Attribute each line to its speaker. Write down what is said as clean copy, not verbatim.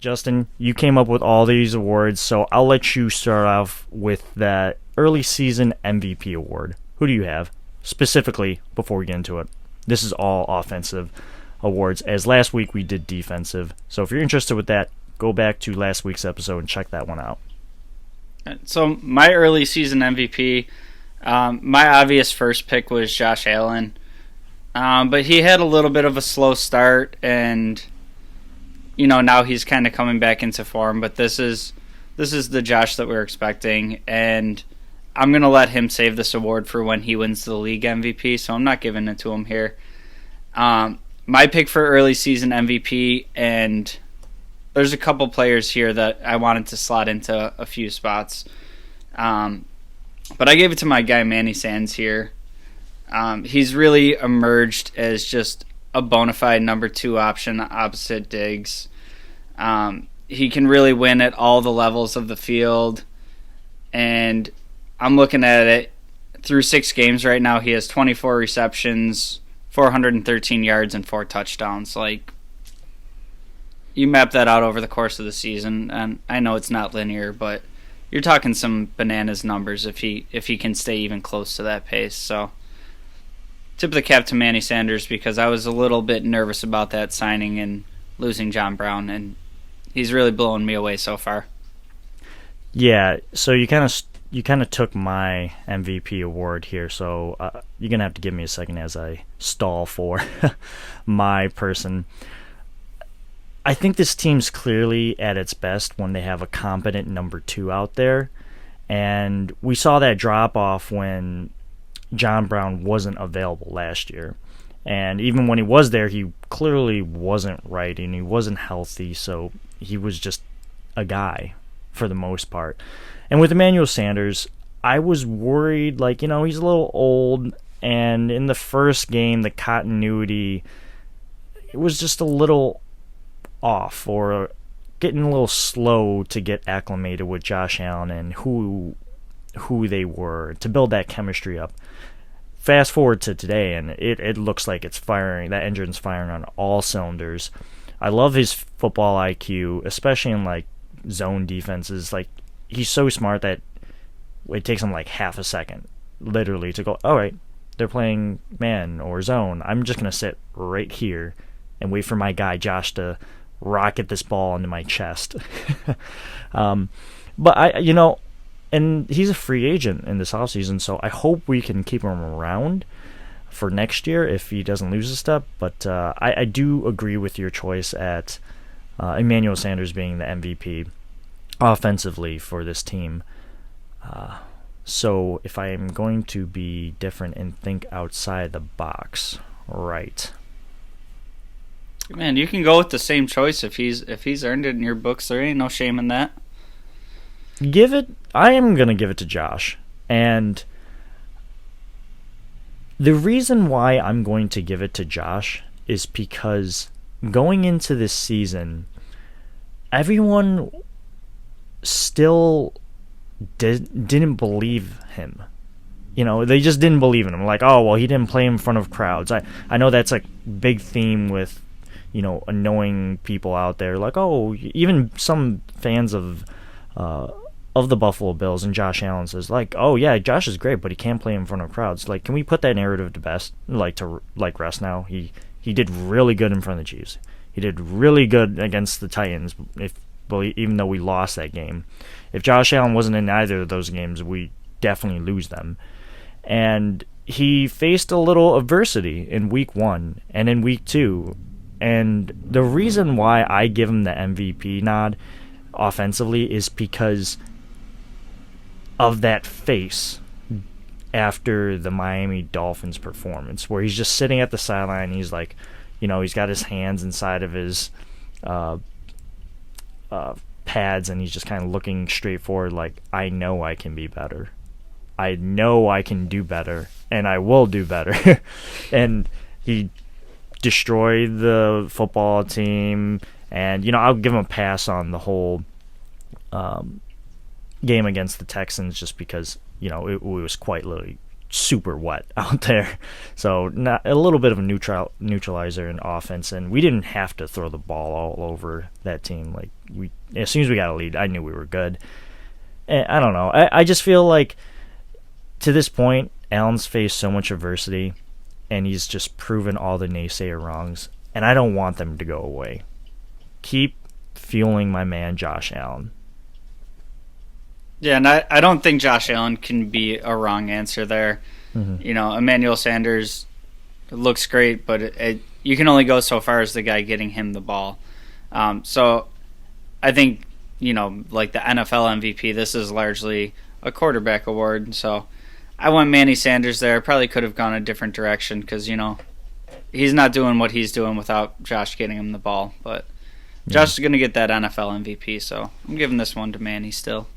Speaker 1: Justin, you came up with all these awards, so I'll let you start off with that early season MVP award. Who do you have? Specifically, before we get into it, this is all offensive awards, as last week we did defensive. So if you're interested with that, go back to last week's episode and check that one out.
Speaker 2: So my early season MVP, my obvious first pick was Josh Allen, but he had a little bit of a slow start, and now he's kind of coming back into form. But this is the Josh that we're expecting, and I'm gonna let him save this award for when he wins the league MVP. So I'm not giving it to him here. My pick for early season MVP, and there's a couple players here that I wanted to slot into a few spots. But I gave it to my guy Manny Sands here. He's really emerged as just a bona fide number 2 option opposite Diggs. He can really win at all the levels of the field. And I'm looking at it through 6 games right now. He has 24 receptions, 413 yards, and 4 touchdowns. You map that out over the course of the season, and I know it's not linear, but you're talking some bananas numbers if he can stay even close to that pace. So tip of the cap to Manny Sanders, because I was a little bit nervous about that signing and losing John Brown, and he's really blowing me away so far.
Speaker 1: Yeah, so you kind of took my MVP award here, so you're gonna have to give me a second as I stall for my person. I think this team's clearly at its best when they have a competent number 2 out there, and we saw that drop off when John Brown wasn't available last year. And even when he was there, he clearly wasn't right and he wasn't healthy, so he was just a guy for the most part. And with Emmanuel Sanders, I was worried, he's a little old, and in the first game, the continuity, it was just a little off, or getting a little slow to get acclimated with Josh Allen and who they were, to build that chemistry up. Fast forward to today, and it looks like it's firing. That engine's firing on all cylinders. I love his football IQ, especially in zone defenses. He's so smart that it takes him half a second, literally, to go, all right, they're playing man or zone. I'm just gonna sit right here and wait for my guy Josh to rocket this ball into my chest. But and he's a free agent in this offseason, so I hope we can keep him around for next year if he doesn't lose a step. But I do agree with your choice at Emmanuel Sanders being the MVP offensively for this team. So if I am going to be different and think outside the box, right?
Speaker 2: Man, you can go with the same choice if he's earned it in your books. There ain't no shame in that.
Speaker 1: I am going to give it to Josh. And the reason why I'm going to give it to Josh is because going into this season, everyone still didn't believe him. They just didn't believe in him. He didn't play in front of crowds. I know that's a big theme with annoying people out there, even some fans of the Buffalo Bills, and Josh Allen says, yeah, Josh is great, but he can't play in front of crowds. Can we put that narrative to rest now? He did really good in front of the Chiefs. He did really good against the Titans, even though we lost that game. If Josh Allen wasn't in either of those games, we definitely lose them. And he faced a little adversity in week 1 and in week 2. And the reason why I give him the MVP nod offensively is because of that face after the Miami Dolphins performance, where he's just sitting at the sideline. He's he's got his hands inside of his pads, and he's just kind of looking straight forward I know I can be better. I know I can do better, and I will do better. And he destroyed the football team, and I'll give him a pass on the whole game against the Texans, just because it was quite literally super wet out there. So not a little bit of a neutralizer in offense, and we didn't have to throw the ball all over that team. Like we, as soon as we got a lead, I knew we were good. And I don't know. I just feel like to this point, Allen's faced so much adversity, and he's just proven all the naysayer wrongs. And I don't want them to go away. Keep fueling my man Josh Allen.
Speaker 2: Yeah, and I don't think Josh Allen can be a wrong answer there.
Speaker 1: Mm-hmm.
Speaker 2: Emmanuel Sanders looks great, but you can only go so far as the guy getting him the ball. So I think, like the NFL MVP, this is largely a quarterback award. So I went Manny Sanders there. Probably could have gone a different direction because, he's not doing what he's doing without Josh getting him the ball. But Josh is going to get that NFL MVP, so I'm giving this one to Manny still.